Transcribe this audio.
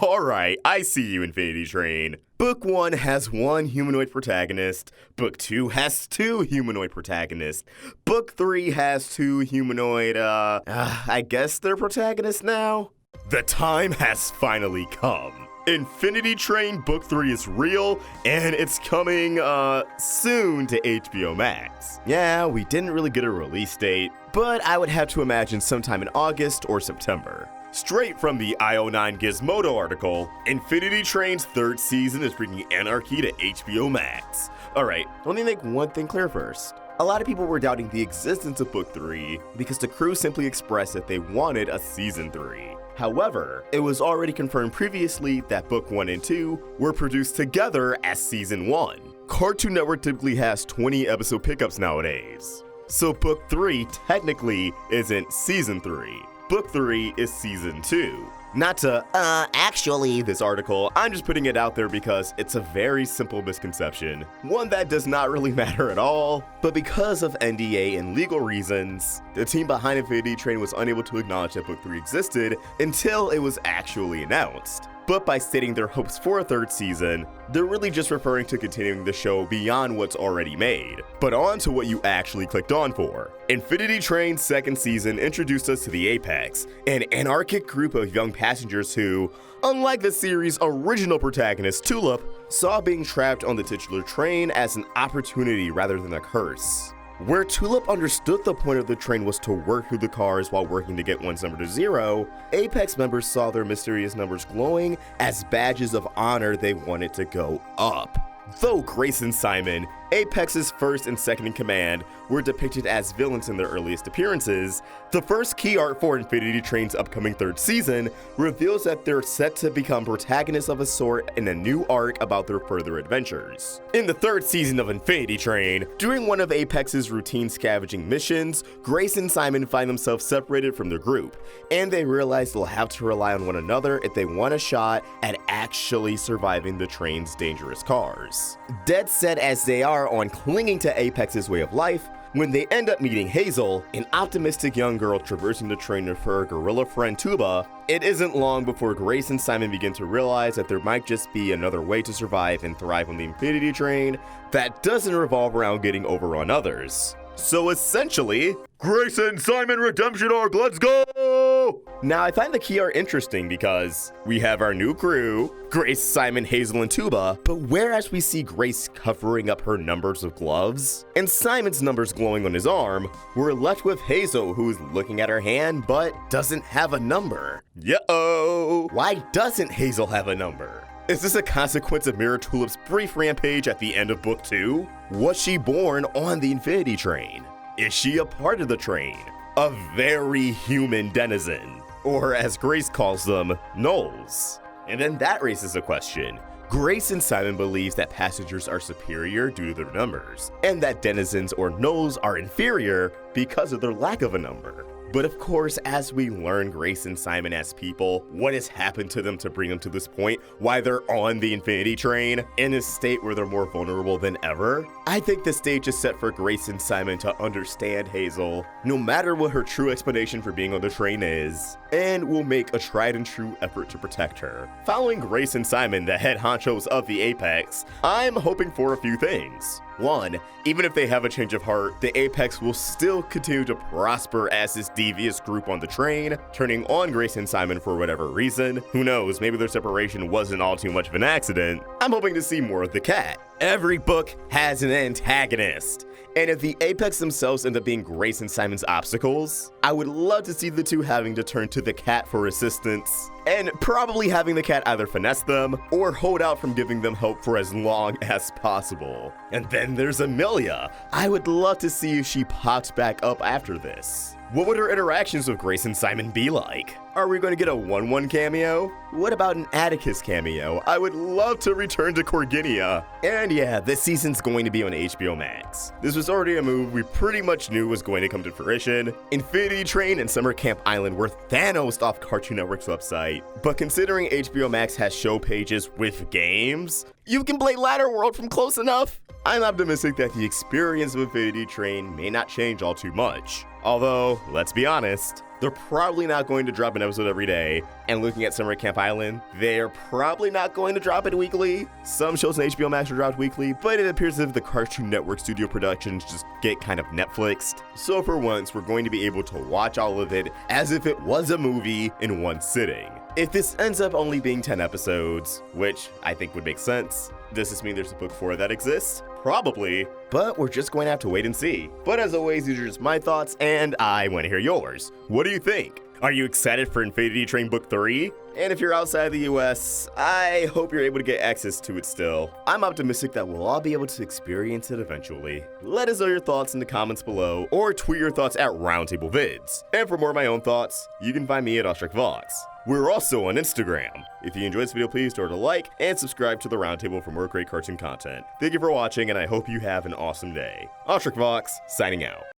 Alright, I see you, Infinity Train. Book 1 has 1 humanoid protagonist. Book 2 has 2 humanoid protagonists. Book 3 has 2 humanoid, I guess they're protagonists now? The time has finally come. Infinity Train Book 3 is real, and it's coming, soon to HBO Max. Yeah, we didn't really get a release date, but I would have to imagine sometime in August or September. Straight from the IO9 Gizmodo article, Infinity Train's 3rd season is bringing anarchy to HBO Max. Alright, let me make one thing clear first. A lot of people were doubting the existence of Book 3 because the crew simply expressed that they wanted a Season 3. However, it was already confirmed previously that Book 1 and 2 were produced together as Season 1. Cartoon Network typically has 20 episode pickups nowadays. So Book 3 technically isn't Season 3. Book 3 is Season 2. Not to, actually, this article, I'm just putting it out there because it's a very simple misconception. One that does not really matter at all, but because of NDA and legal reasons, the team behind Infinity Train was unable to acknowledge that Book 3 existed until it was actually announced. But by stating their hopes for a 3rd season, they're really just referring to continuing the show beyond what's already made. But on to what you actually clicked on for. Infinity Train's 2nd season introduced us to the Apex, an anarchic group of young passengers who, unlike the series' original protagonist Tulip, saw being trapped on the titular train as an opportunity rather than a curse. Where Tulip understood the point of the train was to work through the cars while working to get one's number to 0, Apex members saw their mysterious numbers glowing as badges of honor they wanted to go up. Though Grace and Simon, Apex's 1st and 2nd in command, were depicted as villains in their earliest appearances, the first key art for Infinity Train's upcoming 3rd season reveals that they're set to become protagonists of a sort in a new arc about their further adventures. In the 3rd season of Infinity Train, during one of Apex's routine scavenging missions, Grace and Simon find themselves separated from their group, and they realize they'll have to rely on one another if they want a shot at actually surviving the train's dangerous cars. Dead set as they are on clinging to Apex's way of life, when they end up meeting Hazel, an optimistic young girl traversing the train with her gorilla friend Tuba, it isn't long before Grace and Simon begin to realize that there might just be another way to survive and thrive on the Infinity Train that doesn't revolve around getting over on others. So essentially, Grace and Simon redemption arc, let's go! Now I find the key art interesting because we have our new crew, Grace, Simon, Hazel, and Tuba, but whereas we see Grace covering up her numbers with gloves, and Simon's numbers glowing on his arm, we're left with Hazel who's looking at her hand but doesn't have a number. Yo! Why doesn't Hazel have a number? Is this a consequence of Mirror Tulip's brief rampage at the end of Book 2? Was she born on the Infinity Train? Is she a part of the train? A very human denizen? Or as Grace calls them, gnolls? And then that raises a question. Grace and Simon believes that passengers are superior due to their numbers, and that denizens or gnolls are inferior because of their lack of a number. But of course, as we learn Grace and Simon as people, what has happened to them to bring them to this point, why they're on the Infinity Train, in a state where they're more vulnerable than ever, I think the stage is set for Grace and Simon to understand Hazel, no matter what her true explanation for being on the train is, and will make a tried and true effort to protect her. Following Grace and Simon, the head honchos of the Apex, I'm hoping for a few things. 1, even if they have a change of heart, the Apex will still continue to prosper as this devious group on the train, turning on Grace and Simon for whatever reason. Who knows, maybe their separation wasn't all too much of an accident. I'm hoping to see more of the cat. Every book has an antagonist. And if the Apex themselves end up being Grace and Simon's obstacles, I would love to see the two having to turn to the cat for assistance, and probably having the cat either finesse them or hold out from giving them help for as long as possible. And then there's Amelia. I would love to see if she pops back up after this. What would her interactions with Grace and Simon be like? Are we going to get a 1-1 cameo? What about an Atticus cameo? I would love to return to Corginia. And yeah, this season's going to be on HBO Max. This was already a move we pretty much knew was going to come to fruition. Infinity Train and Summer Camp Island were Thanos off Cartoon Network's website. But considering HBO Max has show pages with games, you can play Ladder World from close enough. I'm optimistic that the experience of Infinity Train may not change all too much. Although, let's be honest, they're probably not going to drop an episode every day. And looking at Summer Camp Island, they're probably not going to drop it weekly. Some shows on HBO Max are dropped weekly, but it appears as if the Cartoon Network studio productions just get kind of Netflixed. So for once, we're going to be able to watch all of it as if it was a movie in one sitting. If this ends up only being 10 episodes, which I think would make sense, does this mean there's a book 4 that exists? Probably, but we're just going to have to wait and see. But as always, these are just my thoughts, and I want to hear yours. What do you think? Are you excited for Infinity Train Book 3? And if you're outside the US, I hope you're able to get access to it still. I'm optimistic that we'll all be able to experience it eventually. Let us know your thoughts in the comments below, or tweet your thoughts at Roundtable Vids. And for more of my own thoughts, you can find me at AwestruckVox. We're also on Instagram. If you enjoyed this video, please throw it a like and subscribe to the Roundtable for more great cartoon content. Thank you for watching, and I hope you have an awesome day. AwestruckVox, signing out.